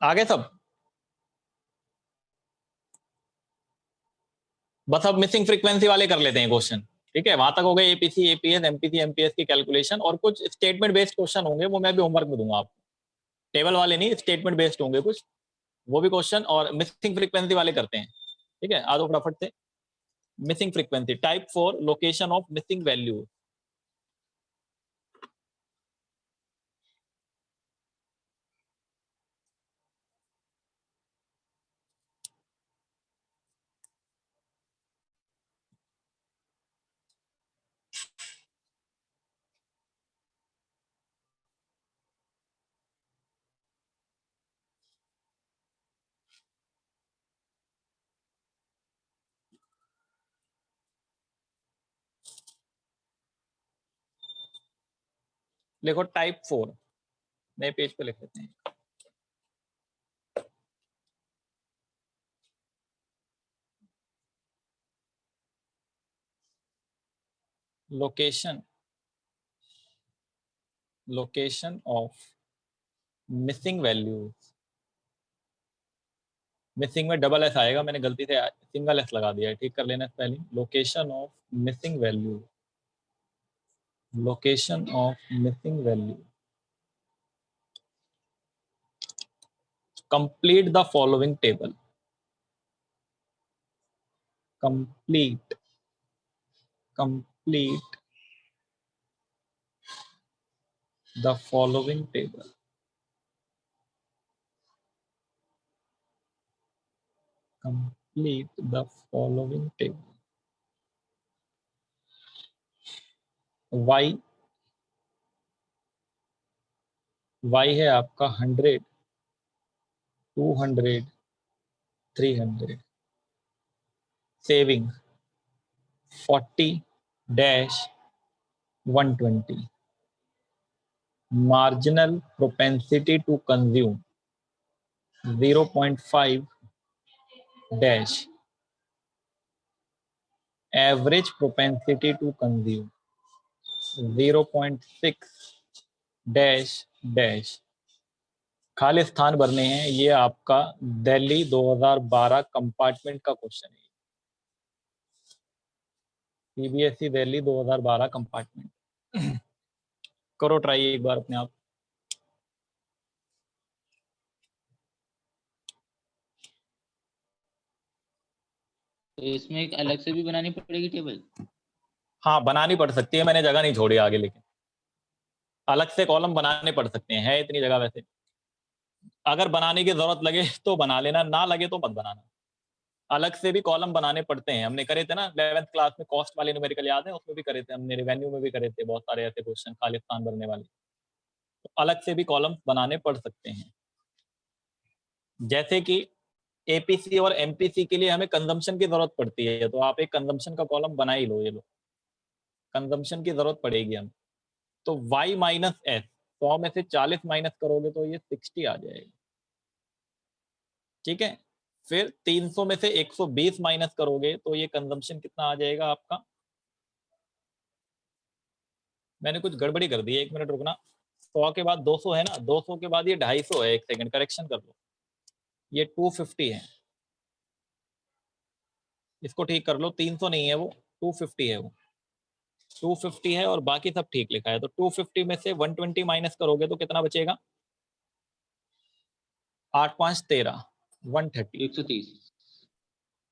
आगे सब बस अब मिसिंग फ्रीक्वेंसी वाले कर लेते हैं क्वेश्चन। ठीक है, वहां तक हो गए एपीसी एपीएस एमपीसी एमपीएस की कैलकुलेशन, और कुछ स्टेटमेंट बेस्ड क्वेश्चन होंगे, वो मैं भी होमवर्क में दूंगा आपको। टेबल वाले नहीं, स्टेटमेंट बेस्ड होंगे कुछ, वो भी क्वेश्चन। और मिसिंग फ्रीक्वेंसी वाले करते हैं। ठीक है, आ जाओ फटाफट से। Missing frequency type 4 location of missing value. देखो टाइप 4 नए पेज पे लिख लेते हैं। Location location of missing value. Missing में डबल एस आएगा, मैंने गलती से सिंगल एस लगा दिया है, ठीक कर लेना पहले। Location of missing value. Location of missing value. Complete the following table. Complete complete the following table. Complete the following table. y y है आपका 100 200 300। Saving 40 dash 120। marginal propensity to consume 0.5 dash। average propensity to consume 0.6 dash dash. खाली स्थान भरने हैं। ये आपका Delhi 2012 compartment का question है। CBSE Delhi 2012 compartment. करो ट्राई एक बार अपने आप। तो इसमें एक अलग से भी बनानी पड़ेगी टेबल? हाँ बनानी पड़ सकती है, मैंने जगह नहीं छोड़ी आगे, लेकिन अलग से कॉलम बनाने पड़ सकते हैं, है इतनी जगह वैसे। अगर बनाने की जरूरत लगे तो बना लेना, ना लगे तो मत बनाना। अलग से भी कॉलम बनाने पड़ते हैं, हमने करे थे ना 11th क्लास में, कॉस्ट वाले न्यूमेरिकल याद है, उसमें भी करे थे हमने, रेवेन्यू में भी करे थे बहुत सारे ऐसे क्वेश्चन खाली स्थान भरने वाले। तो अलग से भी कॉलम बनाने पड़ सकते हैं। जैसे कि एपीसी और एमपीसी के लिए हमें कंजम्पशन की जरूरत पड़ती है, तो आप एक कंजम्पशन का कॉलम बना ही लो। ये लो, कंजम्पशन की जरूरत पड़ेगी हमें। तो y माइनस एस, 100 में से 40 माइनस करोगे तो ये 60 आ जाएगा। ठीक है, फिर 300 में से 120 माइनस करोगे तो ये कंजम्पशन कितना आ जाएगा आपका। मैंने कुछ गड़बड़ी कर दी है, 1 मिनट रुकना। 100 के बाद 200 है ना, 200 के बाद ये 250 है, 1 सेकंड करेक्शन कर लो। ये 250 है, इसको ठीक कर लो। 300 नहीं है वो, 250 है वो। 250 है और बाकी सब ठीक लिखा है। तो 250 में से 120 माइनस करोगे तो कितना बचेगा। 8 5 13 130। 130।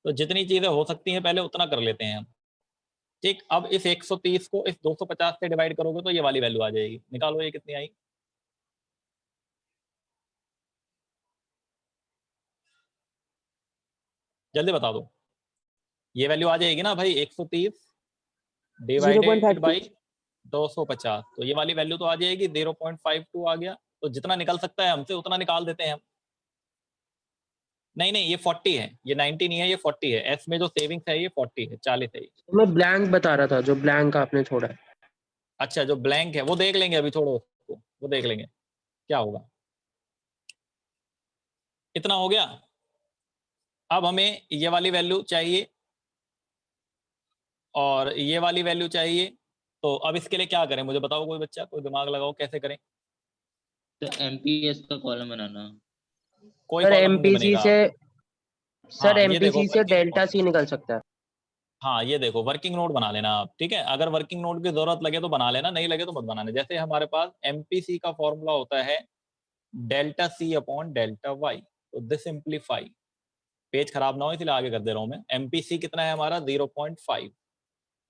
तो जितनी चीजें हो सकती हैं पहले उतना कर लेते हैं हम। ठीक, अब इस 130 को इस 250 से डिवाइड करोगे तो ये वाली वैल्यू आ जाएगी। निकालो ये कितनी आई। जल्दी बता दो। ये वैल्यू आ जाएगी ना भाई, 130 डिवाइडेड 0.52। बाई 250, तो ये वाली वैल्यू तो आ जाएगी। 0.52 आ गया। तो जितना निकल सकता है हमसे उतना निकाल देते हैं हम। नहीं नहीं, ये 40 है, ये 90 नहीं है, ये 40 है। एस में जो सेविंग्स है ये 40 है, 40 है ये। तो मैं ब्लैंक बता रहा था, जो ब्लैंक आपने छोड़ा है। अच्छा, जो ब्लैंक है वो देख लेंगे, अभी छोड़ो उसको, वो देख लेंगे क्या होगा। इतना हो गया। अब हमें ये वाली वैल्यू चाहिए और ये वाली वैल्यू चाहिए। तो अब इसके लिए क्या करें, मुझे बताओ, कोई बच्चा, कोई दिमाग लगाओ, कैसे करें। तो एमपीएस का कॉलम बनाना। कोई सर कॉलम नहीं एमपीसी बनेगा से आप। सर हाँ ये देखो एमपीसी से वर्किंग डेल्टा सी निकल सकता है। हाँ ये देखो वर्किंग नोट बना लेना आप, ठीक है। अगर वर्किंग नोट की जरूरत लगे तो बना लेना, नहीं लगे तो मत बनाना। जैसे हमारे पास एमपीसी का फॉर्मूला होता है delta C upon delta Y, तो दिस सिंप्लीफाई, पेज खराब ना हो इसलिए आगे कर दे रहा हूं मैं। एमपीसी कितना है हमारा 0.5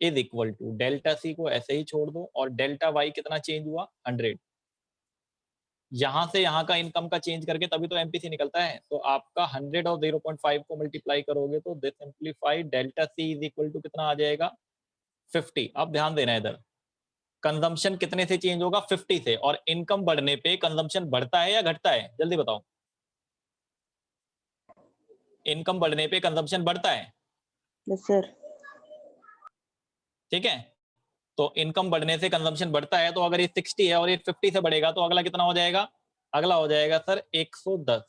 is equal to delta C को ऐसे ही छोड़ दो और डेल्टा वाई कितना चेंज हुआ 100। यहां से यहाँ का इनकम का चेंज करके तभी तो एमपीसी निकलता है। तो आपका 100 और 0.5 को मल्टीप्लाई करोगे तो this simplify delta C is equal to कितना आ जाएगा 50। अब ध्यान देना है इधर, कंजम्पशन कितने से चेंज होगा 50 से, और इनकम बढ़ने पे कंजम्पशन बढ़ता है या घटता है जल्दी बताओ। इनकम बढ़ने पे कंजम्पशन बढ़ता है, यस सर। ठीक है। तो इनकम बढ़ने से कंजम्पशन बढ़ता है, तो अगर ये 60 है और ये 50 से बढ़ेगा तो अगला कितना हो जाएगा, अगला हो जाएगा सर 110।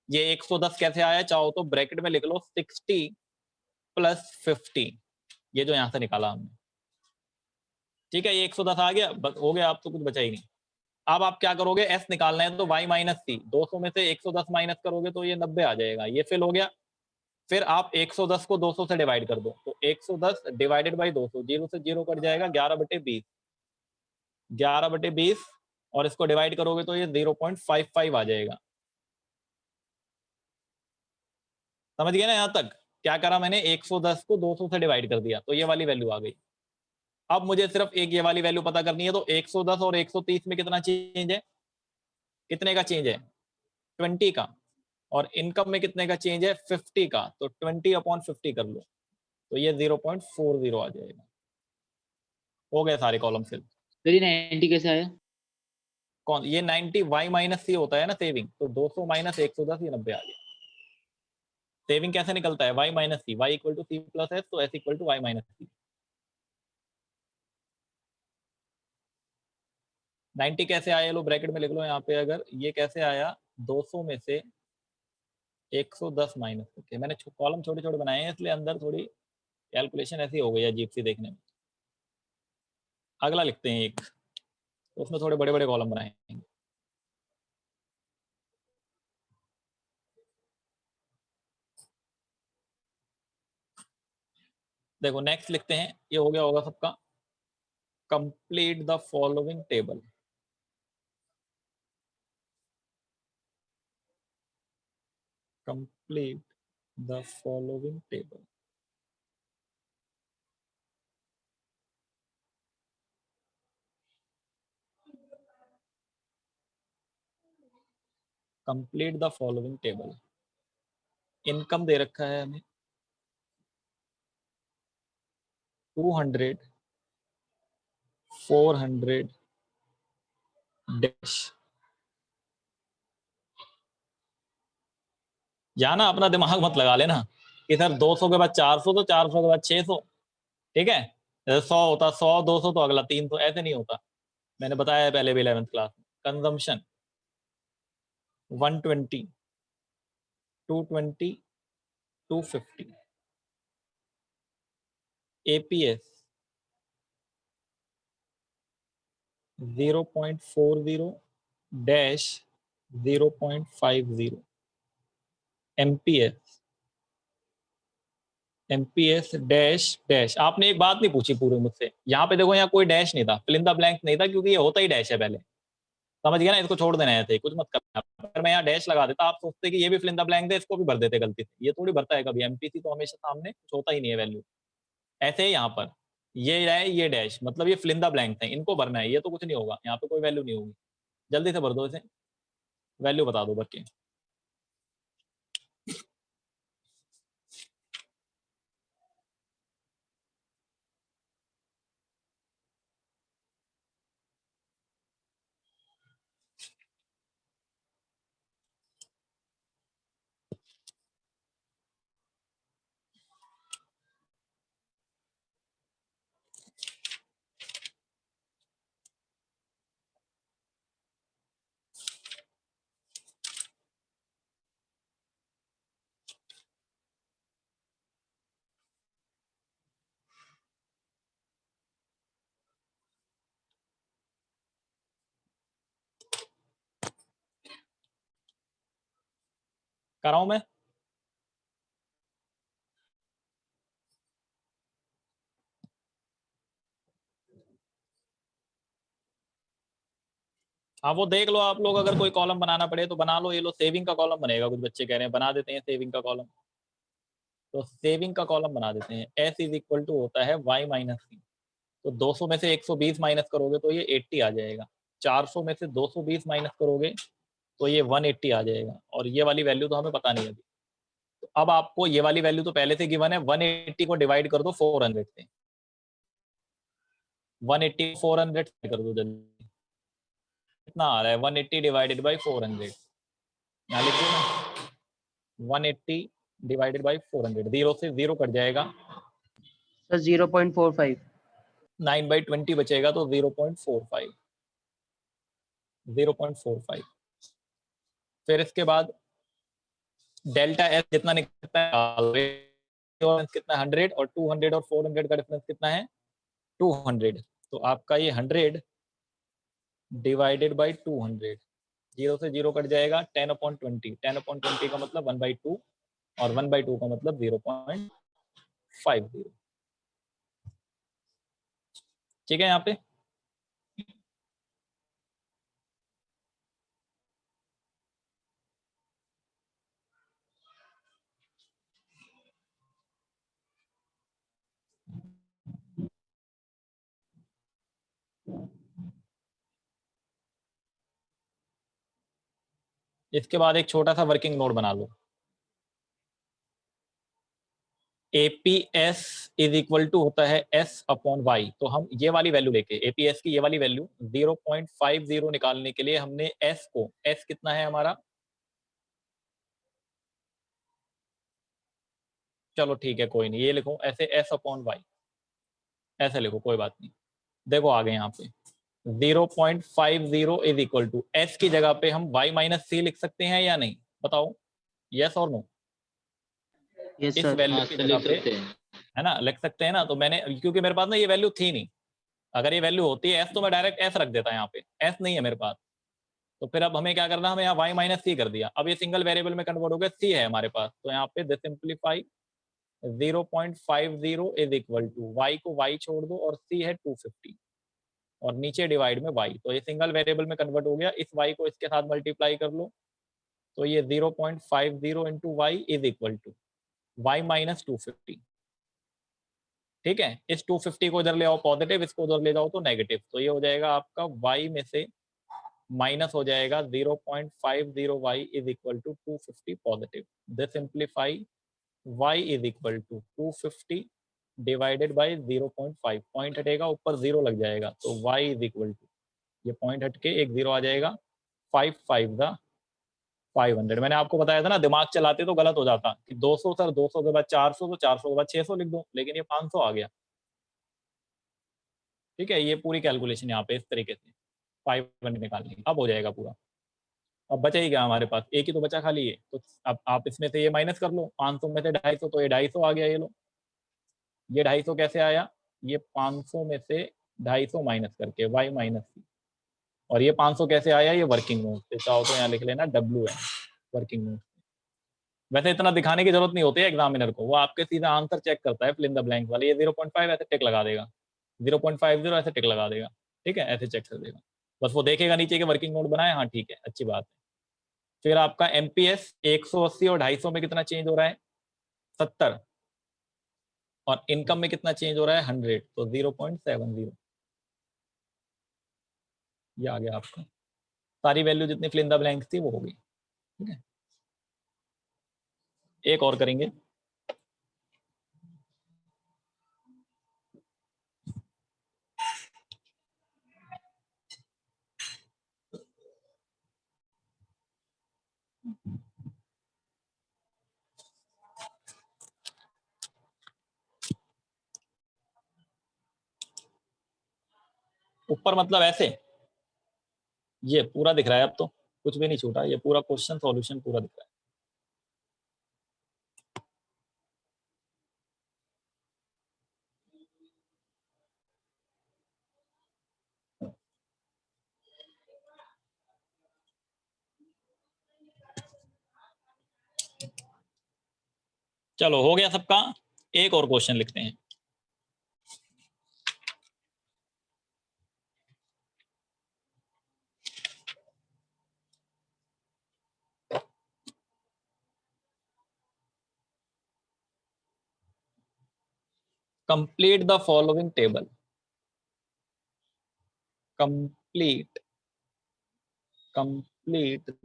ये 110 कैसे आया, चाहो तो ब्रैकेट में लिख लो 60 प्लस 50, ये जो यहां से निकाला हमने, ठीक है। ये 110 आ गया, हो गया, अब तो कुछ बचा ही नहीं। अब आप क्या करोगे, एस निकालना है तो y माइनस सी, 200 में से 110 माइनस करोगे तो ये 90 आ जाएगा, ये फिल हो गया। फिर आप 110 को 200 से डिवाइड कर दो, तो 110 डिवाइडेड बाई 200, जीरो से जीरो कट जाएगा, 11/20, 11/20, और इसको डिवाइड करोगे तो ये 0.55 आ जाएगा। समझ गए ना यहाँ तक, क्या करा मैंने, 110 को 200 से डिवाइड कर दिया तो ये वाली वैल्यू आ गई। अब मुझे सिर्फ एक ये वाली वैल्यू पता करनी है, तो 110 और 130 में कितना चेंज है, कितने का चेंज है 20 का, और इनकम में कितने का चेंज है 50 का, तो 20/50 कर लो, तो ये 0.40 आ जाएगा। हो गए सारे कॉलम फिल। फिर ये 90 कैसे आया? कौन, ये 90 y माइनस सी होता है ना सेविंग, तो 200 माइनस 110, ये 90 आ गया। सेविंग कैसे निकलता है, y minus C, y equal to C plus S, तो S equal to y minus C. 90 कैसे आया, लो ब्रैकेट में लिख लो यहाँ पे, अगर ये कैसे आया 200 में से 110 माइनस करके, मैंने कॉलम छोटे छोटे बनाए हैं इसलिए अंदर थोड़ी कैलकुलेशन ऐसी हो गई अजीब सी देखने में। अगला लिखते हैं एक, तो उसमें थोड़े बड़े बड़े कॉलम बनाएंगे। देखो नेक्स्ट लिखते हैं, ये हो गया होगा सबका, complete the following table. Complete the following table. Complete the following table. Income दे रखा है हमें 200, 400 डैश। यहाँ ना अपना दिमाग मत लगा लेना कि सर 200 के बाद 400, तो 400 के बाद 600, ठीक है। 100 होता 100, 200 तो अगला 300, ऐसे नहीं होता। मैंने बताया है पहले भी 11th क्लास में। Consumption 120, 220, 250। APS 0.40 dash 0.50। MPS, MPS dash dash. आपने एक बात नहीं पूछी पूरे मुझसे, यहाँ पे देखो, यहाँ कोई डैश नहीं था, फिल इन द ब्लैंक नहीं था, क्योंकि ये होता ही डैश है पहले। समझ गया ना, इसको छोड़ देना है, कुछ मत करना। अगर मैं यहाँ डैश लगा देता, आप सोचते कि ये भी फिल इन द ब्लैंक दे, इसको भी भर देते गलती से। ये थोड़ी भरता है कभी, एमपीसी तो हमेशा सामने कुछ होता ही नहीं है वैल्यू। ऐसे ही यहाँ पर ये है, ये डैश मतलब ये फिल इन द ब्लैंक है, इनको भरना है, ये तो कुछ नहीं होगा, यहाँ पे कोई वैल्यू नहीं होगी। जल्दी से भर दो इसे, वैल्यू बता दो भर के। कराऊं मैं? हाँ वो देख लो आप लोग, अगर कोई कॉलम बनाना पड़े तो बना लो। ये लो सेविंग का कॉलम बनेगा, कुछ बच्चे कह रहे हैं बना देते हैं सेविंग का कॉलम। तो सेविंग का कॉलम बना देते हैं। S इज इक्वल टू होता है y माइनस सी। तो 200 में से 120 माइनस करोगे तो ये 80 आ जाएगा। 400 में से 220 माइनस करोगे तो ये 180 आ जाएगा। और ये वाली वैल्यू तो हमें पता नहीं अभी। तो अब आपको ये वाली वैल्यू तो पहले से गिवन है। 180 को डिवाइड कर दो 400 से। 180 400 से कर दो जल्दी। कितना आ रहा है? 180 डिवाइडेड बाई 400। यहाँ लिख दो ना, 180 डिवाइडेड बाई 400। 0 से 0 कट जाएगा। सर 0.45। 9/20 बचेगा तो 0.45। 0.45। फिर इसके बाद डेल्टा एस जितना निकलता है कितना 100, और 200 और 400 का डिफरेंस कितना है? 200। तो आपका ये 100 डिवाइडेड बाई 200। 0 से 0 कट जाएगा। 10/20। 10/20 का मतलब 1/2, और 1/2 का मतलब 0.50। ठीक है यहाँ पे। इसके बाद एक छोटा सा वर्किंग नोट बना लो। APS इज इक्वल टू होता है S/Y। तो हम ये वाली वैल्यू लेके, APS की ये वाली वैल्यू 0.50 निकालने के लिए हमने S को, S कितना है हमारा? चलो ठीक है कोई नहीं, ये लिखो ऐसे S/Y। ऐसे लिखो, कोई बात नहीं। देखो आगे यहाँ पे 0.50 इज इक्वल टू S की जगह पे हम Y माइनस सी लिख सकते हैं या नहीं? बताओ, यस और नो। यस इस सर। वैल्यू हाँ की सर, जगह लिख पे, सकते हैं। है ना, लिख सकते हैं ना। तो मैंने, क्योंकि मेरे पास ना ये वैल्यू थी नहीं। अगर ये वैल्यू होती है S तो मैं डायरेक्ट S रख देता यहाँ पे। S नहीं है मेरे पास। तो फिर अब हमें क्या करना, हमें यहाँ y माइनस सी कर दिया। अब ये सिंगल वेरिएबल में कन्वर्ट हो गया, c है हमारे पास। तो यहाँ पे simplify 0.50 is equal to y को y छोड़ दो और c है 250, और नीचे डिवाइड में y। तो ये सिंगल वेरिएबल में कन्वर्ट हो गया। इस y को इसके साथ मल्टीप्लाई कर लो, तो ये 0.50 into Y is equal to y minus 250। ठीक है, इस 250 को इधर ले आओ पॉजिटिव, इसको उधर ले जाओ तो नेगेटिव। तो ये हो जाएगा आपका y में से माइनस हो जाएगा 0.50y is equal to 250 positive. This simplify y is equal to 250 divided by 0.5। Point हटेगा, ऊपर 0 लग जाएगा, तो y इज इक्वल टू, ये पॉइंट हट के एक 0 आ जाएगा। 5 5 दा 500। मैंने आपको बताया था ना, दिमाग चलाते तो गलत हो जाता कि 200 सर, 200 के बाद 400, तो 400 के बाद 600 लिख दो, लेकिन ये 500 आ गया। ठीक है, ये पूरी कैलकुलेशन यहाँ पे इस तरीके से 500 निकालनी है। अब हो जाएगा पूरा। अब बचा ही क्या हमारे पास? एक ही तो बचा खाली ये। तो अब आप इसमें से ये माइनस कर लो, 500 में से 250, तो ये 250 आ गया। ये लो, ये 250 कैसे आया? ये 500 में से 250 माइनस करके y माइनस सी। और ये 500 कैसे आया? ये वर्किंग नोट से। चाहो तो यहाँ लिख लेना WN, वर्किंग नोट। वैसे इतना दिखाने की जरूरत नहीं होती है एग्जामिनर को, वो आपके सीधा आंसर चेक करता है, फिल इन द ब्लैंक वाले। ये 0.5 ऐसे टिक लगा देगा, 0.50 ऐसे टिक लगा देगा। ठीक है, ऐसे चेक कर देगा। बस वो देखेगा नीचे के वर्किंग नोट बनाए, हाँ ठीक है, अच्छी बात है। फिर आपका एमपीएस 180 और 250 में कितना चेंज हो रहा है? 70। और इनकम में कितना चेंज हो रहा है? 100। तो 0.70 ये आ गया आपका। सारी वैल्यू जितनी फिल इन द ब्लैंक्स थी वो हो गई। ठीक है, एक और करेंगे। ऊपर मतलब ऐसे ये पूरा दिख रहा है अब तो, कुछ भी नहीं छूटा। ये पूरा क्वेश्चन सॉल्यूशन पूरा दिख रहा है। चलो हो गया सबका। एक और क्वेश्चन लिखते हैं। Complete the following table. Complete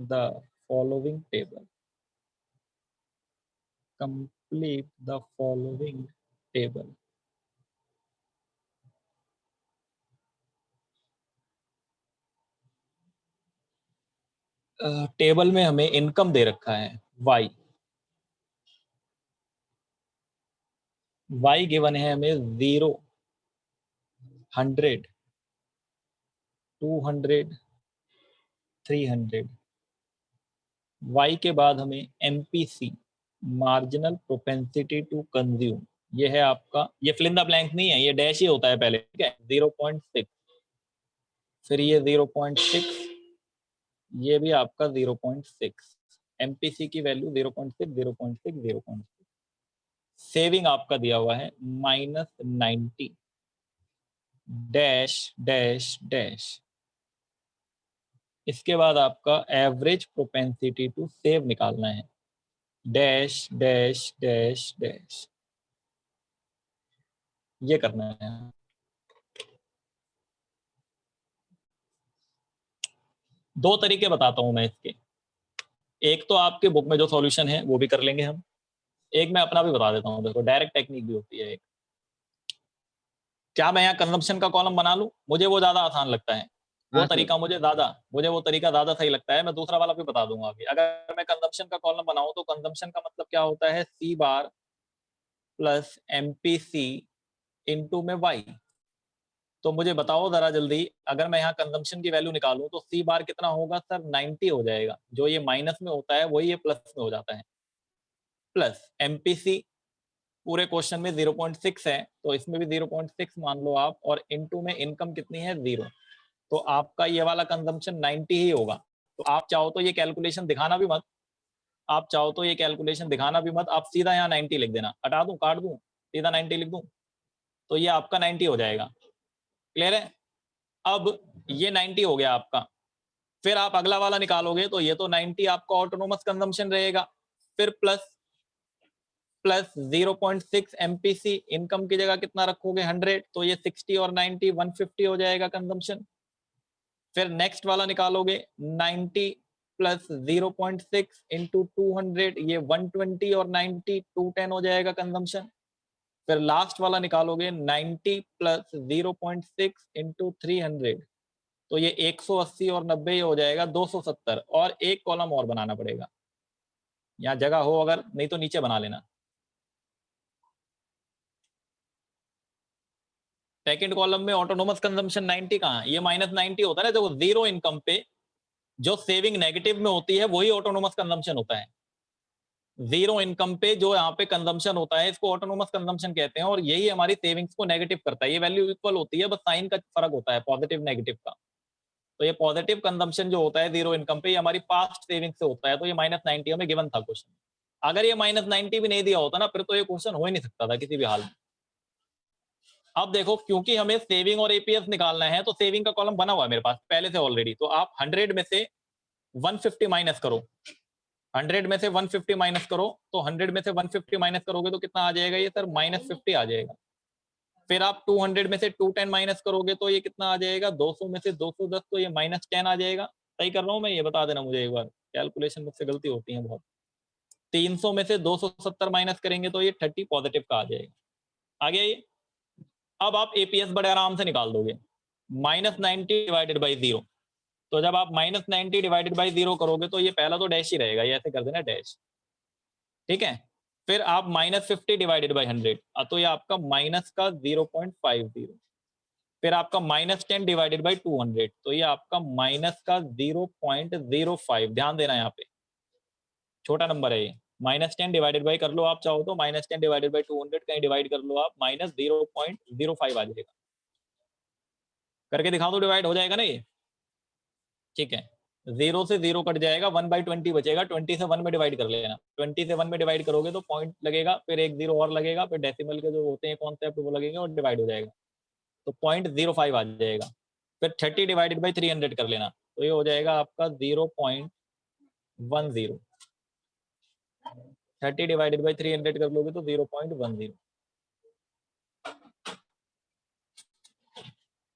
the following table. Complete the following table. Table में हमें इनकम दे रखा है y। y गिवन है हमें 0, 100, 200, 300। y के बाद हमें MPC, marginal propensity to consume, ये है आपका, ये फिल इन द ब्लैंक नहीं है, ये डैश ही होता है पहले, ठीक है, 0.6, फिर ये 0.6, ये भी आपका 0.6। MPC की वैल्यू 0.6, 0.6, 0.6। सेविंग आपका दिया हुआ है -90 डैश डैश डैश। इसके बाद आपका एवरेज प्रोपेंसिटी टू सेव निकालना है, डैश डैश डैश डैश, ये करना है। दो तरीके बताता हूं मैं इसके। एक तो आपके बुक में जो सॉल्यूशन है वो भी कर लेंगे हम, एक मैं अपना भी बता देता हूं। देखो डायरेक्ट टेक्निक भी होती है एक। क्या मैं यहाँ कंजम्पशन का कॉलम बना लूं? मुझे वो ज्यादा आसान लगता है, वो हाँ सर। तरीका मुझे वो तरीका ज्यादा सही लगता है। मैं दूसरा वाला भी बता दूंगा अभी। अगर मैं कंजम्पशन का कॉलम बनाऊं तो कंजम्पशन का मतलब क्या होता है, C बार प्लस MPC इंटू में y। तो मुझे बताओ जरा जल्दी, अगर मैं यहाँ कंजम्पशन की वैल्यू निकालूं तो C बार कितना होगा सर? 90 हो जाएगा। जो ये माइनस में होता है वही ये प्लस में हो जाता है। प्लस MPC पूरे क्वेश्चन में 0.6 है तो इसमें भी 0.6 मान लो आप, और इनटू में इनकम कितनी है? 0। तो आपका ये वाला कंजम्पशन 90 ही होगा। तो आप चाहो तो ये कैलकुलेशन दिखाना भी मत, आप सीधा यहाँ 90 लिख देना, हटा दूं, काट दूं, सीधा 90 लिख दूं, तो ये आपका 90 हो जाएगा। क्लियर है? अब ये 90 हो गया आपका। फिर आप अगला वाला निकालोगे तो ये तो 90 आपका ऑटोनोमस कंजम्पशन रहेगा। फिर प्लस 0.6 MPC, इनकम की जगह कितना रखोगे? 100, तो ये 60 और 90 150 हो जाएगा कंजम्पशन। फिर नेक्स्ट वाला निकालोगे 90 प्लस 0.6 इंटू 200, ये 120 और 90 210 हो जाएगा कंजम्पशन। फिर लास्ट वाला निकालोगे 90 प्लस 0.6 इंटू 300, तो ये 180 और 90 हो जाएगा 270। और एक कॉलम और बनाना पड़ेगा, यहाँ जगह हो अगर, नहीं तो नीचे बना लेना। सेकंड कॉलम में ऑटोनोमस कंजम्पशन 90 कहाँ है? ये -90 होता है ना। देखो जीरो इनकम पे जो सेविंग नेगेटिव में होती है वही ऑटोनोमस कंजम्पशन होता है। जीरो इनकम पे जो यहाँ पे कंजम्पशन होता है इसको ऑटोनोमस कंजम्पशन कहते हैं, और यही हमारी सेविंग्स को नेगेटिव करता है। ये वैल्यू इक्वल होती है, बस साइन का फर्क होता है, पॉजिटिव नेगेटिव का। तो ये पॉजिटिव कंजम्पशन जो होता है जीरो इनकम पे, ये हमारी पास्ट सेविंग से होता है। तो ये -90 हमें गिवन था क्वेश्चन। अगर ये -90 भी नहीं दिया होता ना, फिर तो ये क्वेश्चन हो ही नहीं सकता था किसी भी हाल में। अब देखो, क्योंकि हमें सेविंग और एपीएस निकालना है तो सेविंग का कॉलम बना हुआ है मेरे पास पहले से ऑलरेडी। तो आप 100 में से 150 माइनस करो, 100 में से 150 माइनस करो, तो 100 में से 150 माइनस करोगे तो कितना आ जाएगा ये सर? -50 आ जाएगा। फिर आप 200 में से 210 माइनस करोगे तो ये कितना आ जाएगा? 200 में से 210, तो ये -10 आ जाएगा। सही कर रहा हूँ मैं? ये बता देना मुझे एक बार, कैलकुलेशन मुझसे गलती होती है बहुत। 300 में से 270 माइनस करेंगे तो ये 30 पॉजिटिव का आ जाएगा। आ गया ये? अब आप एपीएस बड़े आराम से निकाल दोगे, -90 डिवाइडेड बाई 0। तो जब आप -90 डिवाइडेड बाई 0 करोगे तो ये पहला तो डैश ही रहेगा, ये ऐसे कर देना डैश, ठीक है। फिर आप -50 डिवाइडेड बाई 100, तो ये आपका माइनस का 0.50। फिर आपका -10 डिवाइडेड बाई 200, तो ये आपका माइनस का 0.05। ध्यान देना, यहाँ पे छोटा नंबर है ये। -10 डिवाइडेड बाई कर लो आप चाहो तो, -10 डिवाइडेड बाई 200 कहीं डिवाइड कर लो आप, -0.05 आ जाएगा। करके दिखा दो, डिवाइड हो जाएगा ना ये, ठीक है। 0 से 0 कट जाएगा, 1/20 बचेगा, 20 से 1 में डिवाइड कर लेना, 20 से 1 में डिवाइड करोगे तो पॉइंट लगेगा, फिर एक 0 और लगेगा, फिर डेसिमल के जो होते हैं कॉन्सेप्ट वो लगेंगे और डिवाइड हो जाएगा, तो 0.05 आ जाएगा। फिर 30 डिवाइडेड बाई 300 कर लेना, तो ये हो जाएगा आपका 0.10। 30 डिवाइडेड बाई 300 कर लोगे तो 0.10।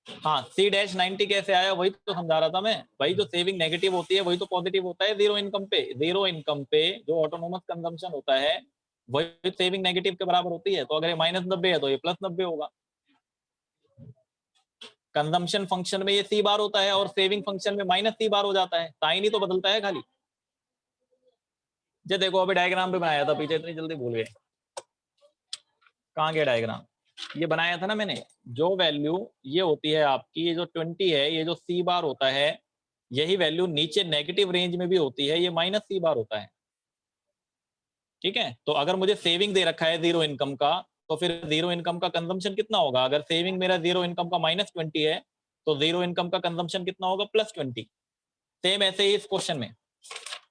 हाँ, C-90 कैसे आया वही तो समझा रहा था मैं। भाई जो सेविंग नेगेटिव होती है वही तो पॉजिटिव होता है जीरो इनकम पे। जीरो इनकम पे जो ऑटोनोमस कंजम्पशन होता है वही सेविंग नेगेटिव के बराबर होती है। तो अगर ये -90 है तो ये +90 होगा। कंजम्पशन फंक्शन में ये C बार होता है और सेविंग फंक्शन में -C बार हो जाता है, साइन ही तो बदलता है खाली। जे देखो अभी डायग्राम भी बनाया था पीछे, इतनी जल्दी भूल गए। कहाँ गया डायग्राम? ये बनाया था ना मैंने। जो वैल्यू ये होती है आपकी, ये जो 20 है, ये जो C बार होता है, यही वैल्यू नीचे नेगेटिव रेंज में भी होती है, ये -C बार होता है। ठीक है, तो अगर मुझे सेविंग दे रखा है जीरो इनकम का, तो फिर जीरो इनकम का कंजम्पशन कितना होगा? अगर सेविंग मेरा जीरो इनकम का -20 है तो जीरो इनकम का कंजम्पशन कितना होगा? +20। सेम ऐसे ही इस क्वेश्चन में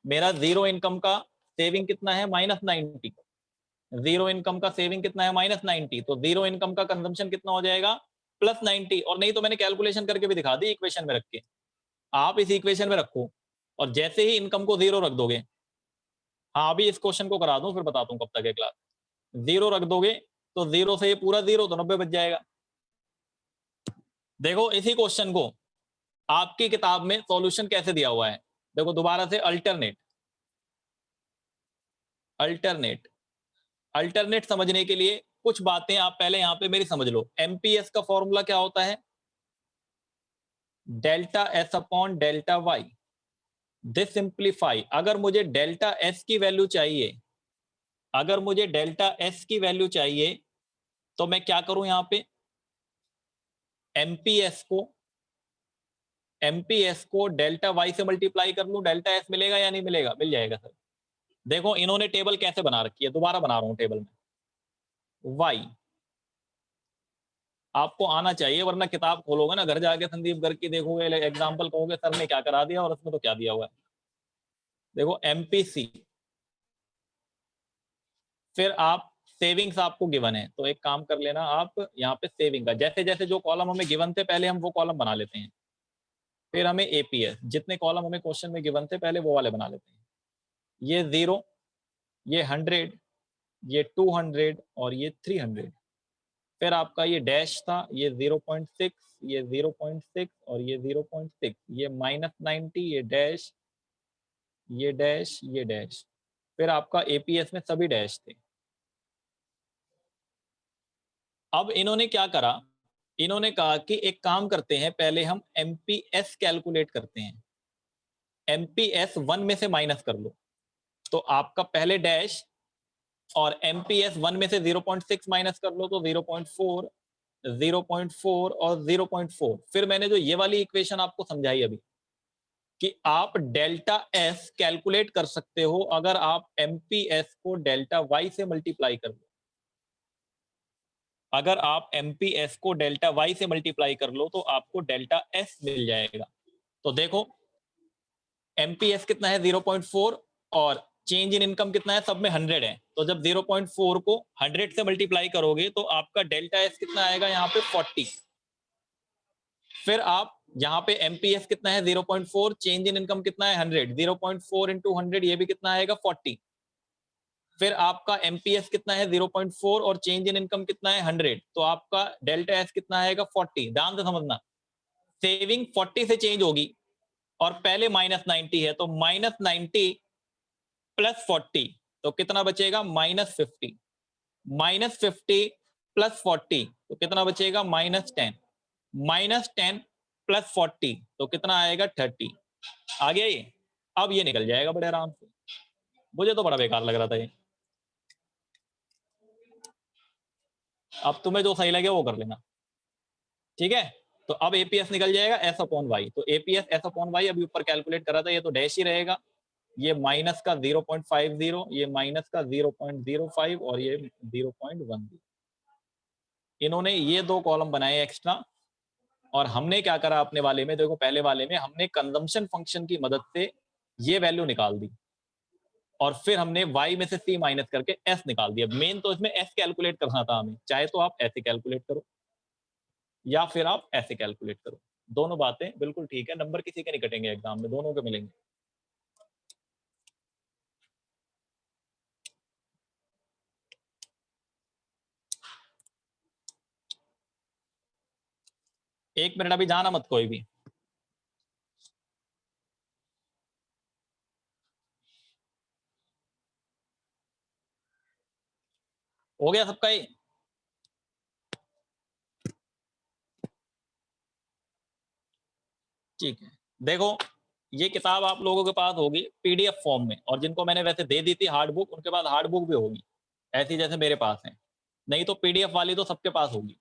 मेरा जीरो इनकम का सेविंग कितना है? -90। जीरो इनकम का सेविंग कितना है? -90। तो जीरो इनकम का कंजम्पशन कितना हो जाएगा? +90। और नहीं तो मैंने कैलकुलेशन करके भी दिखा दी इक्वेशन में रख के। आप इस इक्वेशन में रखो और जैसे ही इनकम को 0 रख दोगे, हाँ अभी इस क्वेश्चन को करा दूं फिर बताता हूं कब तक है क्लास। 0 रख दोगे तो 0 से ये पूरा 0 तो 90 बच जाएगा। देखो इसी क्वेश्चन को आपकी किताब में सॉल्यूशन कैसे दिया हुआ है, देखो दोबारा से अल्टरनेट अल्टरनेट समझने के लिए कुछ बातें आप पहले यहां पे मेरी समझ लो। एमपीएस का फॉर्मूला क्या होता है? Delta S upon delta Y. This simplify. अगर मुझे डेल्टा एस की वैल्यू चाहिए, अगर मुझे डेल्टा एस की वैल्यू चाहिए तो मैं क्या करूं? यहां पे एमपीएस को डेल्टा वाई से मल्टीप्लाई कर लूं, डेल्टा एस मिलेगा या नहीं मिलेगा? मिल जाएगा सर। देखो इन्होंने टेबल कैसे बना रखी है, दोबारा बना रहा हूं टेबल में। वाई आपको आना चाहिए, वरना किताब खोलोगे ना घर जाके संदीप गर्ग की देखोगे, एग्जाम्पल कहोगे सर ने क्या करा दिया और उसमें तो क्या दिया हुआ है। देखो एमपीसी, फिर आप सेविंग्स आपको गिवन है तो एक काम कर लेना आप यहाँ पे सेविंग का, जैसे जैसे जो कॉलम हमें गिवन थे पहले हम वो कॉलम बना लेते हैं, फिर हमें एपीएस जितने कॉलम हमें क्वेश्चन में गिवन थे पहले वो वाले बना लेते हैं। ये 0, ये 100, ये 200 और ये 300। फिर आपका ये डैश था, ये 0.6, ये 0.6 और ये 0.6, ये -90, ये डैश, ये डैश, ये डैश। फिर आपका एपीएस में सभी डैश थे। अब इन्होंने क्या करा? इन्होंने कहा कि एक काम करते हैं, पहले हम एमपीएस कैलकुलेट करते हैं। एमपीएस 1 में से माइनस कर लो, तो आपका पहले डैश और एमपीएस 1 में से 0.6 माइनस कर लो तो 0.4, 0.4 और 0.4। फिर मैंने जो ये वाली इक्वेशन आपको समझाई अभी कि आप डेल्टा एस कैलकुलेट कर सकते हो अगर आप एमपीएस को डेल्टा वाई से मल्टीप्लाई कर लो। अगर आप एमपीएस को डेल्टा वाई से मल्टीप्लाई कर लो तो आपको डेल्टा एस मिल जाएगा। तो देखो एमपीएस कितना है? 0.4 और चेंज इन इनकम कितना है? सब में 100 है, तो जब 0.4 को 100 से मल्टीप्लाई करोगे तो आपका डेल्टा एस कितना आएगा? यहाँ पे 40। फिर आप यहाँ पे एमपीएस कितना है? 0.4, चेंज इन इनकम कितना है? 100, 0.4 इंटू 100 ये भी कितना आएगा? 40। फिर आपका एमपीएस कितना है? 0.4 और चेंज इन इनकम कितना है? 100, तो आपका डेल्टा एस कितना आएगा? 40। ध्यान से समझना, सेविंग 40 से चेंज होगी और पहले -90 है, तो -90 प्लस 40 तो कितना बचेगा? -50। -50 प्लस 40 तो कितना बचेगा? -10। -10 प्लस 40 तो कितना आएगा? 30। आ गया ये? अब ये निकल जाएगा बड़े आराम से। मुझे तो बड़ा बेकार लग रहा था ये। अब तुम्हें जो सही लगे वो कर लेना, ठीक है। तो अब एपीएस निकल जाएगा एस अपॉन वाई। तो एपीएस एस अपॉन वाई अभी ऊपर कैलकुलेट करा था, ये तो डैश ही रहेगा। ये माइनस का 0.50, ये माइनस का 0.05 और ये 0.10। इन्होंने ये दो कॉलम बनाए एक्स्ट्रा और हमने क्या करा अपने वाले में, देखो पहले वाले में हमने कंजम्पशन फंक्शन की मदद से ये वैल्यू निकाल दी और फिर हमने y में से c माइनस करके s निकाल दिया। मेन तो इसमें s कैलकुलेट करना था हमें, चाहे तो आप ऐसे कैलकुलेट करो या फिर आप ऐसे कैलकुलेट करो, दोनों बातें बिल्कुल ठीक है। नंबर किसी के नहीं कटेंगे एग्जाम में, दोनों के मिलेंगे। एक मिनट अभी जाना मत कोई भी। हो गया सबका ही? ठीक है, देखो ये किताब आप लोगों के पास होगी पीडीएफ फॉर्म में, और जिनको मैंने वैसे दे दी थी हार्ड बुक, उनके पास हार्ड बुक भी होगी ऐसी जैसे मेरे पास है, नहीं तो पीडीएफ वाली तो सबके पास होगी।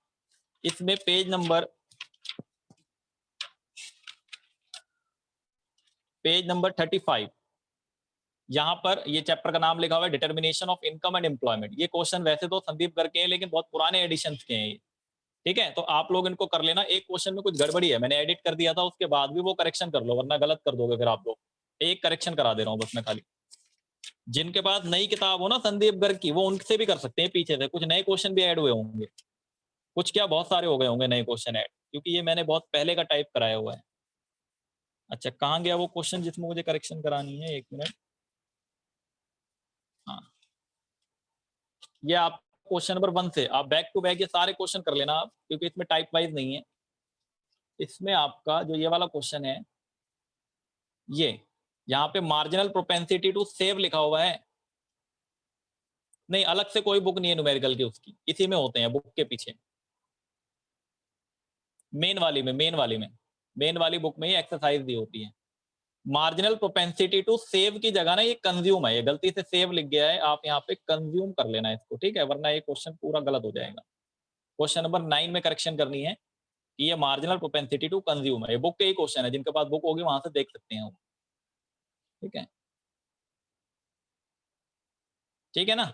इसमें पेज नंबर 35, यहाँ पर ये चैप्टर का नाम लिखा हुआ है determination of income and employment. ये क्वेश्चन वैसे तो संदीप करके हैं लेकिन बहुत पुराने एडिशन के हैं ये, ठीक है, तो आप लोग इनको कर लेना। एक क्वेश्चन में कुछ गड़बड़ी है, मैंने एडिट कर दिया था, उसके बाद भी वो करेक्शन कर लो वरना गलत कर दोगे फिर आप लोग। एक करेक्शन करा दे रहा हूँ बस मैं खाली। जिनके पास नई किताब हो ना संदीप गर्ग की, वो उनसे भी कर सकते हैं, पीछे से कुछ नए क्वेश्चन भी ऐड हुए होंगे, कुछ क्या बहुत सारे हो गए होंगे नए क्वेश्चन ऐड, क्योंकि ये मैंने बहुत पहले का टाइप कराया हुआ है। अच्छा कहाँ गया वो क्वेश्चन जिसमें मुझे करेक्शन करानी है, एक मिनट। हाँ, ये आप क्वेश्चन नंबर 1 से आप बैक टू बैक ये सारे क्वेश्चन कर लेना आप, क्योंकि इसमें टाइप वाइज नहीं है। इसमें आपका जो ये वाला क्वेश्चन है, ये यहाँ पे मार्जिनल प्रोपेंसिटी टू सेव लिखा हुआ है, नहीं अलग से कोई बुक नहीं है न्यूमेरिकल की, उसकी इसी में होते हैं बुक के पीछे, मेन वाली बुक में ये एक्सरसाइज दी होती है। मार्जिनल प्रोपेंसिटी टू सेव की जगह ना ये कंज्यूम है, ये गलती से सेव लिख गया है, आप यहाँ पे कंज्यूम कर लेना इसको, ठीक है, वरना ये क्वेश्चन पूरा गलत हो जाएगा। क्वेश्चन नंबर 9 में करेक्शन करनी है कि ये मार्जिनल प्रोपेंसिटी टू कंज्यूम है, ये बुक के ही क्वेश्चन है, जिनके पास बुक होगी वहां से देख सकते हैं वो, ठीक है, ठीक है ना।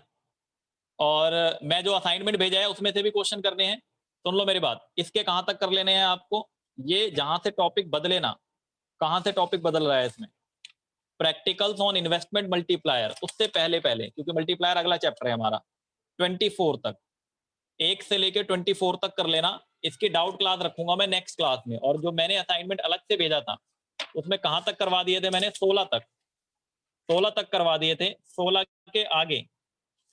और मैं जो असाइनमेंट भेजा है उसमें से भी क्वेश्चन करने हैं, सुन लो मेरी बात। इसके कहाँ तक कर लेने हैं आपको, ये जहां से टॉपिक बदले ना, कहां से टॉपिक बदल रहा है इसमें, प्रैक्टिकल्स ऑन इन्वेस्टमेंट मल्टीप्लायर, उससे पहले क्योंकि मल्टीप्लायर अगला चैप्टर है हमारा 24 तक, 1 से लेके 24 तक कर लेना। इसकी डाउट क्लास रखूंगा मैं नेक्स्ट क्लास में। और जो मैंने असाइनमेंट अलग से भेजा था उसमें कहां तक करवा दिए थे मैंने, 16 तक करवा दिए थे। 16 के आगे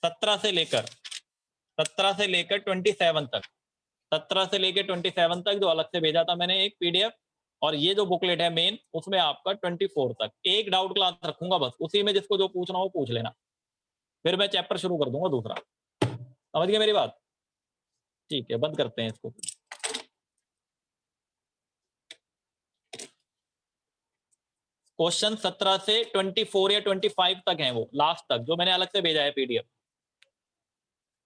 17 से लेकर 27 तक, 17 से लेकर 27 तक जो अलग से भेजा था मैंने एक पीडीएफ, और ये जो बुकलेट है मेन उसमें आपका 24 तक एक डाउट क्लास रखूंगा बस, उसी में जिसको जो पूछना हो पूछ लेना, फिर मैं चैप्टर शुरू कर दूंगा दूसरा। समझ गए मेरी बात? ठीक है, बंद करते हैं इसको। क्वेश्चन 17 से 24 या 25 तक है वो लास्ट तक, जो मैंने अलग से भेजा है पीडीएफ,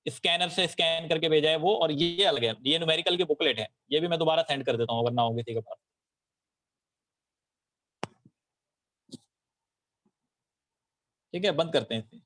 स्कैनर से स्कैन करके भेजा है वो, और ये अलग है, ये न्यूमेरिकल की बुकलेट है, ये भी मैं दोबारा सेंड कर देता हूँ अगर ना हो किसी के पास। ठीक है, बंद करते हैं इसे।